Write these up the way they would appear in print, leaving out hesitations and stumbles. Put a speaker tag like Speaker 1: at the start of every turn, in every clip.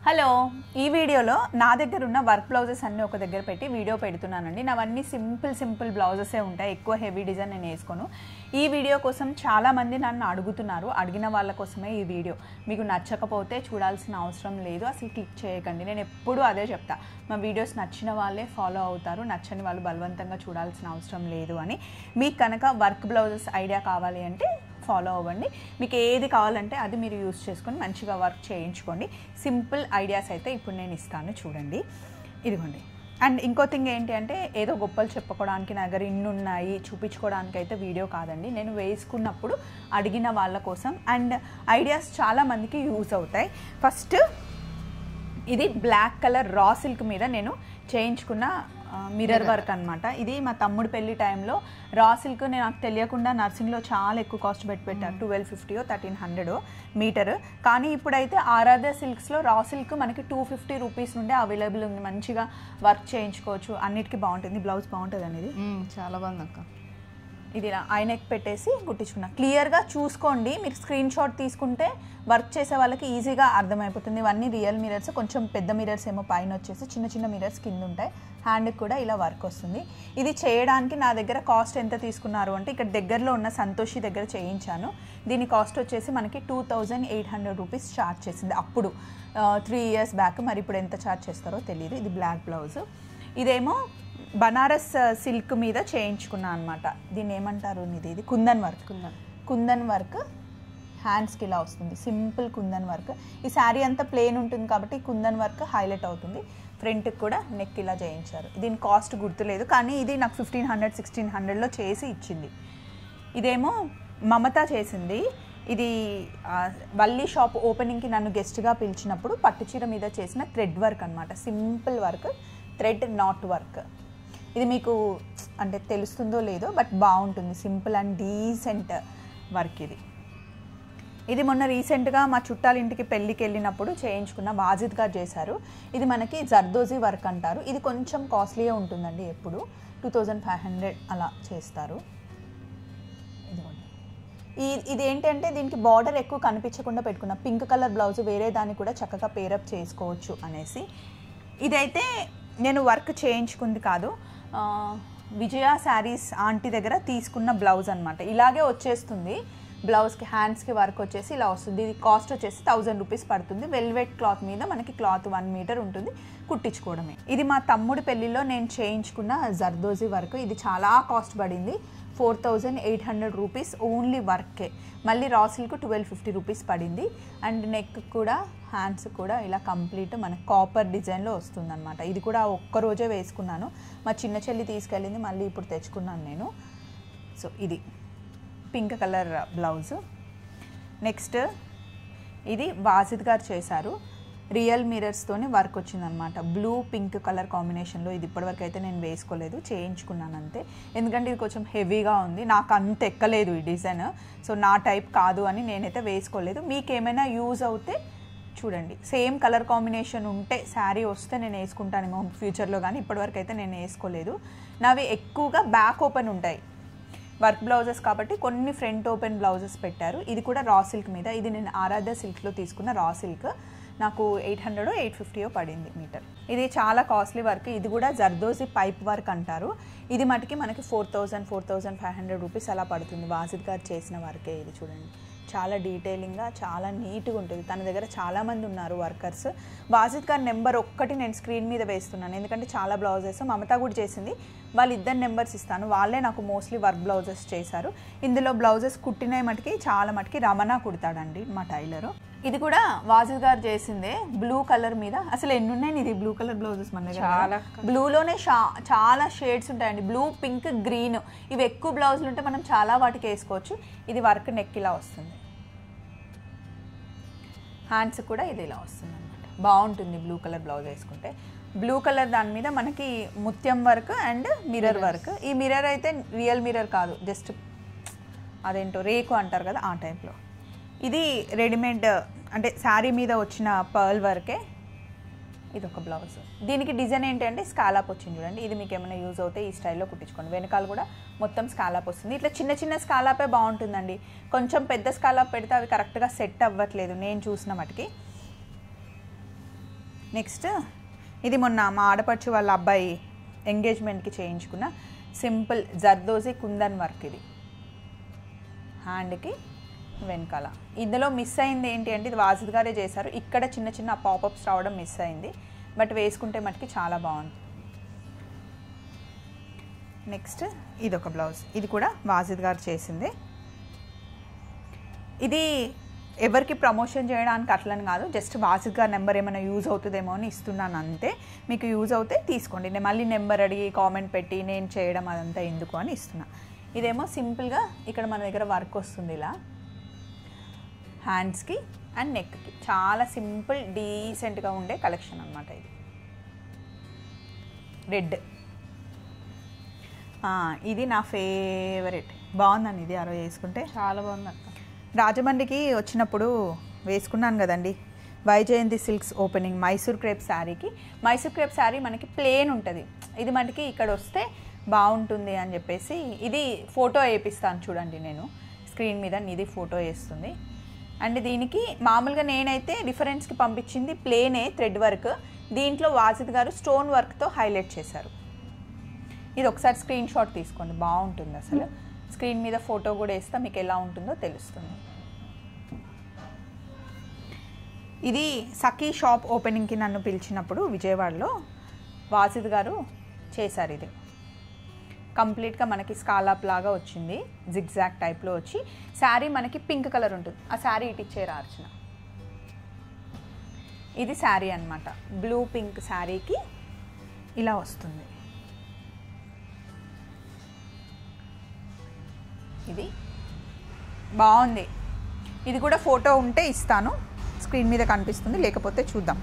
Speaker 1: Hello ఈ వీడియోలో నా దగ్గర ఉన్న వర్క్ బ్లౌజెస్ అన్నీ ఒక దగ్గర పెట్టి వీడియో పెడుతున్నానండి. నావన్నీ సింపుల్ బ్లౌజెసే ఉంటాయి, ఎక్కువ హెవీ డిజైన్ నేను వేసుకోను. ఈ వీడియో కోసం చాలామంది నన్ను అడుగుతున్నారు, అడిగిన వాళ్ళ కోసమే ఈ వీడియో. మీకు నచ్చకపోతే చూడాల్సిన అవసరం లేదు, అసలు క్లిక్ చేయకండి. నేను ఎప్పుడూ అదే చెప్తా, మా వీడియోస్ నచ్చిన వాళ్ళే ఫాలో అవుతారు, నచ్చని వాళ్ళు బలవంతంగా చూడాల్సిన అవసరం లేదు అని. మీకు కనుక వర్క్ బ్లౌజెస్ ఐడియా కావాలి అంటే ఫాలో అవ్వండి. మీకు ఏది కావాలంటే అది మీరు యూస్ చేసుకొని మంచిగా వర్క్ చేయించుకోండి. సింపుల్ ఐడియాస్ అయితే ఇప్పుడు నేను ఇస్తాను, చూడండి. ఇదిగోండి. అండ్ ఇంకో థింగ్ ఏంటి అంటే, ఏదో గొప్పలు చెప్పుకోవడానికి నా దగ్గర ఇన్ని ఉన్నాయి చూపించుకోవడానికి అయితే వీడియో కాదండి. నేను వేసుకున్నప్పుడు అడిగిన వాళ్ళ కోసం అండ్ ఐడియాస్ చాలామందికి యూజ్ అవుతాయి. ఫస్ట్ ఇది బ్లాక్ కలర్ రా సిల్క్ మీద నేను చేయించుకున్న మిర్రర్ వర్క్ అనమాట. ఇది మా తమ్ముడు పెళ్లి టైంలో రా సిల్క్ నాకు తెలియకుండా నర్సింగ్లో చాలా ఎక్కువ కాస్ట్ పెట్టారు, 1250 1300 మీటర్. కానీ ఇప్పుడైతే ఆరాధ్య సిల్క్స్లో రా సిల్క్ మనకి 250 రూపీస్ నుండి అవైలబుల్ ఉంది. మంచిగా వర్క్ చేయించుకోవచ్చు, అన్నిటికీ బాగుంటుంది. బ్లౌజ్ బాగుంటుంది అనేది
Speaker 2: చాలా బాగుంది అక్క.
Speaker 1: ఇది ఐనెక్ పెట్టేసి కుట్టించుకున్నా. క్లియర్గా చూసుకోండి, మీరు స్క్రీన్ షాట్ తీసుకుంటే వర్క్ చేసే వాళ్ళకి ఈజీగా అర్థమైపోతుంది. ఇవన్నీ రియల్ మిరర్స్, కొంచెం పెద్ద మిరర్స్ ఏమో పైన వచ్చేసి చిన్న మిరర్స్ కింద ఉంటాయి. హ్యాండ్కి కూడా ఇలా వర్క్ వస్తుంది. ఇది చేయడానికి నా దగ్గర కాస్ట్ ఎంత తీసుకున్నారు అంటే, ఇక్కడ దగ్గరలో ఉన్న సంతోషి దగ్గర చేయించాను. దీని కాస్ట్ వచ్చేసి మనకి 2800 రూపీస్ ఛార్జ్ చేసింది అప్పుడు, 3 years బ్యాక్. మరి ఇప్పుడు ఎంత ఛార్జ్ చేస్తారో తెలియదు. ఇది బ్లాక్ బ్లౌజ్. ఇదేమో బనారస్ సిల్క్ మీద చేయించుకున్నా అనమాట. దీన్ని ఏమంటారు, ఇది కుందన్ వర్క్. హ్యాండ్స్కి ఇలా వస్తుంది, సింపుల్ కుందన్ వర్క్. ఈ శారీ అంతా ప్లెయిన్ ఉంటుంది కాబట్టి కుందన్ వర్క్ హైలైట్ అవుతుంది. ఫ్రంట్కి కూడా నెక్ ఇలా చేయించారు. దీని కాస్ట్ గుర్తులేదు, కానీ ఇది నాకు 1500-1600లో చేసి ఇచ్చింది. ఇదేమో మమత చేసింది. ఇది వల్లి షాప్ ఓపెనింగ్కి నన్ను గెస్ట్గా పిలిచినప్పుడు పట్టుచీర మీద చేసిన థ్రెడ్ వర్క్ అనమాట. Simple work, thread knot work. ఇది మీకు అంటే తెలుస్తుందో లేదో, బట్ బాగుంటుంది. సింపుల్ అండ్ డీసెంట్ వర్క్ ఇది మొన్న రీసెంట్గా మా చుట్టాల ఇంటికి పెళ్ళికి వెళ్ళినప్పుడు చేయించుకున్న వాజిద్ గారు చేశారు. ఇది మనకి జర్దోజీ వర్క్ అంటారు. ఇది కొంచెం కాస్ట్లీగా ఉంటుందండి, ఎప్పుడు 2500 అలా చేస్తారు. ఇది ఏంటంటే, దీనికి బార్డర్ ఎక్కువ కనిపించకుండా పెట్టుకున్న పింక్ కలర్ బ్లౌజ్ వేరే దాన్ని కూడా చక్కగా పేరప్ చేసుకోవచ్చు అనేసి. ఇదైతే నేను వర్క్ చేయించుకుంది కాదు, విజయ శారీస్ ఆంటీ దగ్గర తీసుకున్న బ్లౌజ్ అనమాట. ఇలాగే వచ్చేస్తుంది బ్లౌజ్కి, హ్యాండ్స్కి వర్క్ వచ్చేసి ఇలా వస్తుంది. ఇది కాస్ట్ వచ్చేసి 1000 రూపీస్ పడుతుంది. వెల్వెట్ క్లాత్ మీద మనకి క్లాత్ 1 మీటర్ ఉంటుంది, కుట్టించుకోవడమే. ఇది మా తమ్ముడి పెళ్ళిలో నేను చేయించుకున్న జర్దోజీ వర్క్. ఇది చాలా కాస్ట్ పడింది, 4800 రూపీస్ ఓన్లీ వర్కే. మళ్ళీ రా సిల్క్ 1250 రూపీస్ పడింది. అండ్ నెక్ కూడా హ్యాండ్స్ కూడా ఇలా కంప్లీట్ మనకి కాపర్ డిజైన్లో వస్తుంది అనమాట. ఇది కూడా ఒక్కరోజే వేసుకున్నాను, మా చిన్న చెల్లి తీసుకెళ్ళింది, మళ్ళీ ఇప్పుడు తెచ్చుకున్నాను నేను. సో ఇది పింక్ కలర్ బ్లౌజ్. నెక్స్ట్ ఇది వాజిద్ గారు చేశారు, రియల్ మిరర్స్తోని వర్క్ వచ్చిందనమాట. బ్లూ పింక్ కలర్ కాంబినేషన్లో. ఇది ఇప్పటివరకు అయితే నేను వేసుకోలేదు, చేయించుకున్నాను అంతే. ఎందుకంటే ఇది కొంచెం హెవీగా ఉంది, నాకు అంత ఎక్కలేదు ఈ డిజైన్. సో నా టైప్ కాదు అని నేనైతే వేసుకోలేదు. మీకు ఏమైనా యూజ్ అవుతే చూడండి. సేమ్ కలర్ కాంబినేషన్ ఉంటే శారీ వస్తే నేను వేసుకుంటానేమో ఫ్యూచర్లో, కానీ ఇప్పటివరకు అయితే నేను వేసుకోలేదు. నావి ఎక్కువగా బ్యాక్ ఓపెన్ ఉంటాయి వర్క్ బ్లౌజెస్ కాబట్టి, కొన్ని ఫ్రంట్ ఓపెన్ బ్లౌజెస్ పెట్టారు. ఇది కూడా రా సిల్క్ మీద. ఇది నేను ఆరాధ్య సిల్క్లో తీసుకున్న రా సిల్క్. నాకు 800-850 పడింది మీటర్. ఇది చాలా కాస్ట్లీ వర్క్. ఇది కూడా జర్దోజీ పైప్ వర్క్ అంటారు. ఇది మటుకి మనకి 4000-4500 రూపీస్ అలా పడుతుంది. వాజిద్ గారు చేసిన వర్కే ఇది. చూడండి, చాలా డీటెయిలింగ్గా, చాలా నీట్గా ఉంటుంది. తన దగ్గర చాలామంది ఉన్నారు వర్కర్స్. వాజిద్ గారి నెంబర్ ఒక్కటి నేను స్క్రీన్ మీద వేస్తున్నాను, ఎందుకంటే చాలా బ్లౌజెస్ మమత కూడా చేసింది. వాళ్ళిద్దరు నెంబర్స్ ఇస్తాను, వాళ్ళే నాకు మోస్ట్లీ వర్క్ బ్లౌజెస్ చేశారు. ఇందులో బ్లౌజెస్ కుట్టిన మటుకి చాలా మటుకి రమణ కుడతాడండి మా టైలరు. ఇది కూడా వాజిద్ గారు చేసిందే, బ్లూ కలర్ మీద. అసలు ఎన్ని ఉన్నాయి ఇది బ్లూ కలర్ బ్లౌజెస్ మన దగ్గర? చాలా. బ్లూలోనే చాలా షేడ్స్ ఉంటాయండి, బ్లూ, పింక్, గ్రీన్. ఇవి ఎక్కువ బ్లౌజులు ఉంటే మనం చాలా వాటికి వేసుకోవచ్చు. ఇది వర్క్ నెక్ ఇలా వస్తుంది, హ్యాండ్స్ కూడా ఇది ఇలా వస్తుంది అనమాట. బాగుంటుంది బ్లూ కలర్ బ్లౌజ్ వేసుకుంటే. బ్లూ కలర్ దాని మీద మనకి ముత్యం వర్క్ అండ్ మిర్రర్ వర్క్. ఈ మిర్రర్ అయితే రియల్ మిర్రర్ కాదు, జస్ట్ అదేంటో రేకు అంటారు కదా, ఆ టైప్లో. ఇది రెడీమేడ్ అంటే శారీ మీద వచ్చిన పర్ల్ వర్కే. ఇది ఒక బ్లౌజ్. దీనికి డిజైన్ ఏంటంటే స్కాలాప్ వచ్చింది చూడండి. ఇది మీకు ఏమైనా యూజ్ అవుతే ఈ స్టైల్లో కుట్టించుకోండి. వెనకాల కూడా మొత్తం స్కాలాప్ వస్తుంది. ఇట్లా చిన్న స్కాలాపే బాగుంటుందండి. కొంచెం పెద్ద స్కాలాప్ పెడితే అవి కరెక్ట్గా సెట్ అవ్వట్లేదు నేను చూసిన మటుకి. నెక్స్ట్ ఇది మొన్న మా ఆడపడుచు వాళ్ళ అబ్బాయి ఎంగేజ్మెంట్కి చేయించుకున్న సింపుల్ జర్దోజీ కుందన్ వర్క్. ఇది హ్యాండ్కి వెనకాల. ఇందులో మిస్ అయింది ఏంటి అంటే ఇది వాజిద్ గారే చేశారు. ఇక్కడ చిన్న చిన్న పాపప్స్ రావడం మిస్ అయింది, బట్ వేసుకుంటే మటుకి చాలా బాగుంది. నెక్స్ట్ ఇది ఒక బ్లౌజ్, ఇది కూడా వాజిద్ గారు చేసింది. ఇది ఎవరికి ప్రమోషన్ చేయడానికి అట్లని కాదు, జస్ట్ వాజిద్ గారి నెంబర్ ఏమైనా యూజ్ అవుతుందేమో అని ఇస్తున్నాను అంతే. మీకు యూజ్ అవుతే తీసుకోండి, నేను మళ్ళీ నెంబర్ అడిగి కామెంట్ పెట్టి నేను చేయడం అదంతా ఎందుకు అని ఇస్తున్నా. ఇదేమో సింపుల్గా ఇక్కడ మన దగ్గర వర్క్ వస్తుంది ఇలా హ్యాండ్స్కి అండ్ నెక్కి. చాలా సింపుల్ డీసెంట్గా ఉండే కలెక్షన్ అనమాట ఇది. రెడ్ ఇది నా ఫేవరెట్, బాగుందండి ఇది. అరవై వేసుకుంటే
Speaker 2: చాలా బాగుంది అక్క.
Speaker 1: రాజమండ్రికి వచ్చినప్పుడు వేసుకున్నాను కదండి Vyjayanthi silks opening Mysore crepe శారీకి. మైసూర్ క్రేప్ శారీ మనకి ప్లేన్ ఉంటుంది, ఇది మనకి ఇక్కడ వస్తే బాగుంటుంది అని చెప్పేసి ఇది ఫోటో వేపిస్తాను చూడండి, నేను స్క్రీన్ మీద ఇది ఫోటో వేస్తుంది. అండ్ దీనికి మామూలుగా నేనైతే రిఫరెన్స్కి పంపించింది ప్లేనే థ్రెడ్ వర్క్, దీంట్లో వాజిద్ గారు స్టోన్ వర్క్తో హైలైట్ చేశారు. ఇది ఒకసారి స్క్రీన్ షాట్ తీసుకోండి, బాగుంటుంది అసలు. స్క్రీన్ మీద ఫోటో కూడా వేస్తా, మీకు ఎలా ఉంటుందో తెలుస్తుంది. ఇది సఖీ షాప్ ఓపెనింగ్కి నన్ను పిలిచినప్పుడు విజయవాడలో వాజిద్ గారు చేశారు. ఇది కంప్లీట్గా మనకి స్కాలాప్ లాగా వచ్చింది, జిగ్జాగ్ టైప్లో వచ్చి శారీ మనకి పింక్ కలర్ ఉంటుంది. ఆ శారీ ఇటు ఇచ్చేరా అర్చన. ఇది శారీ అనమాట, బ్లూ పింక్ శారీకి ఇలా వస్తుంది. ఇది బాగుంది, ఇది కూడా ఫోటో ఉంటే ఇస్తాను, స్క్రీన్ మీద కనిపిస్తుంది, లేకపోతే చూద్దాం.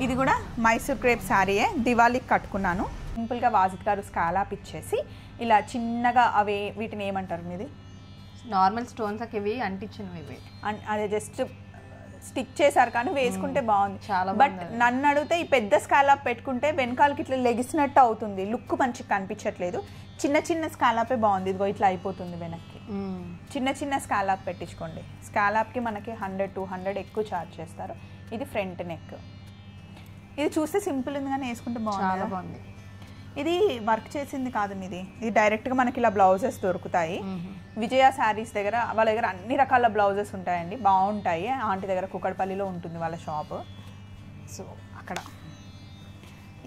Speaker 1: ఇది కూడా మైసూర్ క్రేప్ శారీయే, దివాళీకి కట్టుకున్నాను. సింపుల్గా వాజిద్ గారు స్కాలాప్ ఇచ్చేసి ఇలా చిన్నగా అవి వీటిని ఏమంటారు మీది
Speaker 2: నార్మల్ స్టోన్స్ ఇవి అంటించినవి,
Speaker 1: అదే జస్ట్ స్టిక్ చేశారు కానీ వేసుకుంటే బాగుంది
Speaker 2: చాలా.
Speaker 1: బట్ నన్ను అడిగితే ఈ పెద్ద స్కాలాప్ పెట్టుకుంటే వెనకాలకి ఇట్లా లెగిసినట్టు అవుతుంది, లుక్ మంచిగా కనిపించట్లేదు. చిన్న చిన్న స్కాలాపే బాగుంది, ఇదిగో ఇట్లా అయిపోతుంది వెనక్కి. చిన్న చిన్న స్కాలాప్ పెట్టించుకోండి. స్కాలాప్కి మనకి 100-200 ఎక్కువ ఛార్జ్ చేస్తారు. ఇది ఫ్రంట్ నెక్. ఇది చూస్తే సింపుల్ ఉంది కానీ వేసుకుంటే
Speaker 2: చాలా బాగుంది.
Speaker 1: ఇది వర్క్ చేసింది కాదు మీది, ఇది డైరెక్ట్గా మనకి ఇలా బ్లౌజెస్ దొరుకుతాయి. విజయ శారీస్ దగ్గర వాళ్ళ దగ్గర అన్ని రకాల బ్లౌజెస్ ఉంటాయండి, బాగుంటాయి. ఆంటీ దగ్గర కుక్కడపల్లిలో ఉంటుంది వాళ్ళ షాప్. సో అక్కడ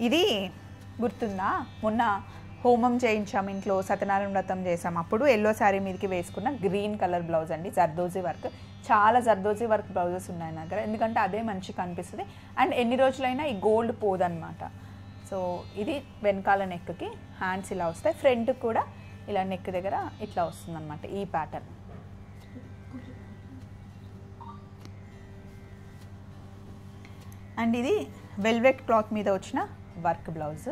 Speaker 1: ఇది గుర్తుందా, మొన్న హోమం చేయించాం ఇంట్లో, సత్యనారాయణ వ్రతం చేసాం, అప్పుడు ఎల్లో శారీ మీదకి వేసుకున్న గ్రీన్ కలర్ బ్లౌజ్ అండి, జర్దోజీ వర్క్. చాలా జర్దోజీ వర్క్ బ్లౌజెస్ ఉన్నాయి నా దగ్గర, ఎందుకంటే అదే మంచిగా కనిపిస్తుంది అండ్ ఎన్ని రోజులైనా ఈ గోల్డ్ పోదన్నమాట. సో ఇది వెనకాల నెక్కి హ్యాండ్స్ ఇలా వస్తాయి, ఫ్రంట్కి కూడా ఇలా నెక్ దగ్గర ఇట్లా వస్తుంది అనమాట ఈ ప్యాటర్న్. అండ్ ఇది వెల్వెట్ క్లాత్ మీద వచ్చిన వర్క్ బ్లౌజ్.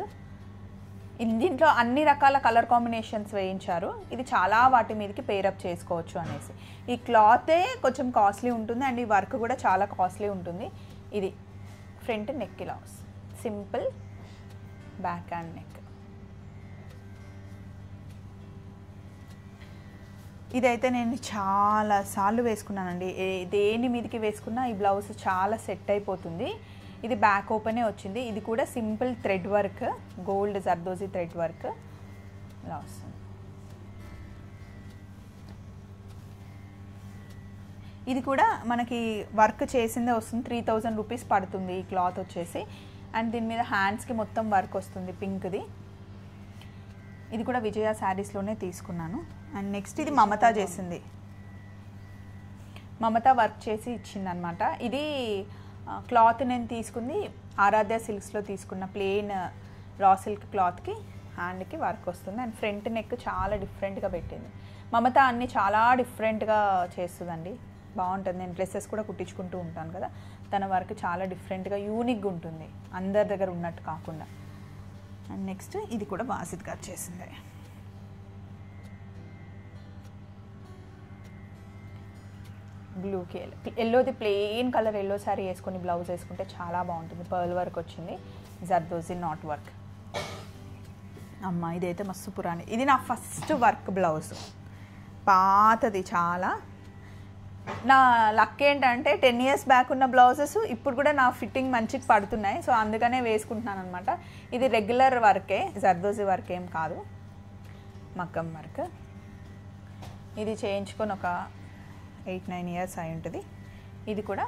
Speaker 1: దీంట్లో అన్ని రకాల కలర్ కాంబినేషన్స్ వేయించారు, ఇది చాలా వాటి మీదకి పేరప్ చేసుకోవచ్చు అనేసి. ఈ క్లాతే కొంచెం కాస్ట్లీ ఉంటుంది అండ్ ఈ వర్క్ కూడా చాలా కాస్ట్లీ ఉంటుంది. ఇది ఫ్రంట్ నెక్ ఇలా వస్తుంది, సింపుల్ బ్యాక్ అండ్ నెక్. ఇదైతే నేను చాలా సార్లు వేసుకున్నానండి, దేని మీదకి వేసుకున్నా ఈ బ్లౌజ్ చాలా సెట్ అయిపోతుంది. ఇది బ్యాక్ ఓపెనే వచ్చింది, ఇది కూడా simple thread work, gold zardozi thread work ఇలా వస్తుంది. ఇది కూడా మనకి వర్క్ చేసిందే వస్తుంది, 3000 రూపీస్ పడుతుంది ఈ క్లాత్ వచ్చేసి. అండ్ దీని మీద హ్యాండ్స్కి మొత్తం వర్క్ వస్తుంది పింక్ది. ఇది కూడా విజయ శారీస్లోనే తీసుకున్నాను. అండ్ నెక్స్ట్ ఇది మమతా చేసింది, మమతా వర్క్ చేసి ఇచ్చిందనమాట. ఇది క్లాత్ నేను తీసుకుంది ఆరాధ్య సిల్క్స్లో తీసుకున్న ప్లెయిన్ రా సిల్క్ క్లాత్కి హ్యాండ్కి వర్క్ వస్తుంది అండ్ ఫ్రంట్ నెక్ చాలా డిఫరెంట్గా పెట్టింది. మమత అన్నీ చాలా డిఫరెంట్గా చేస్తుందండి, బాగుంటుంది. నేను డ్రెస్సెస్ కూడా కుట్టించుకుంటూ ఉంటాను కదా, తన వర్క్ చాలా డిఫరెంట్గా యూనిక్గా ఉంటుంది, అందరి దగ్గర ఉన్నట్టు కాకుండా. అండ్ నెక్స్ట్ ఇది కూడా వాజిద్ గారు చేసింది. బ్లూకి ఎల్లోది ప్లెయిన్ కలర్ ఎల్లో శారీ వేసుకొని బ్లౌజ్ వేసుకుంటే చాలా బాగుంటుంది. పర్ల్ వర్క్ వచ్చింది, జర్దోజీ నాట్ వర్క్. అమ్మ ఇదైతే మస్తు పురాణి, ఇది నా ఫస్ట్ వర్క్ బ్లౌజ్, పాతది చాలా. నా లక్ ఏంటంటే 10 years బ్యాక్ ఉన్న బ్లౌజెస్ ఇప్పుడు కూడా నా ఫిట్టింగ్ మంచిగా పడుతున్నాయి. సో అందుకనే వేసుకుంటున్నాను అనమాట. ఇది రెగ్యులర్ వర్కే, జర్దోజీ వర్క్ ఏం కాదు, మగ్గం వర్క్. ఇది చేయించుకొని ఒక 8-9 years అయి ఉంటుంది. ఇది కూడా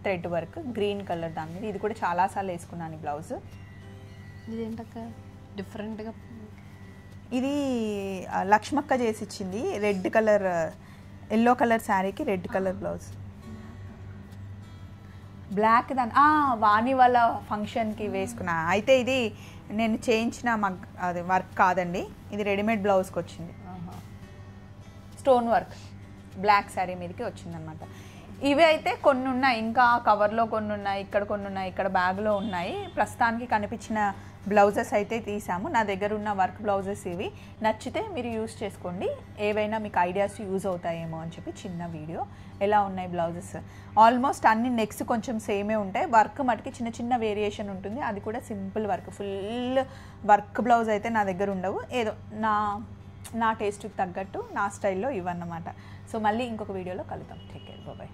Speaker 1: థ్రెడ్ వర్క్, గ్రీన్ కలర్ దాని మీద. ఇది కూడా చాలాసార్లు వేసుకున్నాను ఈ బ్లౌజ్.
Speaker 2: ఇదేంటక్క డిఫరెంట్గా?
Speaker 1: ఇది లక్ష్మక్క చేసి ఇచ్చింది. రెడ్ కలర్, ఎల్లో కలర్ శారీకి రెడ్ కలర్ బ్లౌజ్, బ్లాక్ దాని వాణి వాళ్ళ ఫంక్షన్కి వేసుకున్నా. అయితే ఇది నేను చేయించిన అది వర్క్ కాదండి, ఇది రెడీమేడ్ బ్లౌజ్కి వచ్చింది. స్టోన్ వర్క్ బ్లాక్ శారీ మీదకి వచ్చిందనమాట. ఇవి అయితే కొన్ని ఉన్నాయి, ఇంకా కవర్లో కొన్ని ఉన్నాయి, ఇక్కడ కొన్ని ఉన్నాయి, ఇక్కడ బ్యాగ్లో ఉన్నాయి. ప్రస్తుతానికి కనిపించిన బ్లౌజెస్ అయితే తీసాము. నా దగ్గర ఉన్న వర్క్ బ్లౌజెస్ ఇవి. నచ్చితే మీరు యూజ్ చేసుకోండి. ఏవైనా మీకు ఐడియాస్ యూజ్ అవుతాయేమో అని చెప్పి చిన్న వీడియో. ఎలా ఉన్నాయి బ్లౌజెస్? ఆల్మోస్ట్ అన్ని నెక్స్ట్ కొంచెం సేమే ఉంటాయి. వర్క్ మటుకి చిన్న చిన్న వేరియేషన్ ఉంటుంది. అది కూడా simple work, full work blouse అయితే నా దగ్గర ఉండవు. ఏదో నా టేస్ట్కి తగ్గట్టు నా స్టైల్లో ఇవన్నమాట. సో మళ్ళీ ఇంకొక వీడియోలో కలుద్దాం. Take care, bye.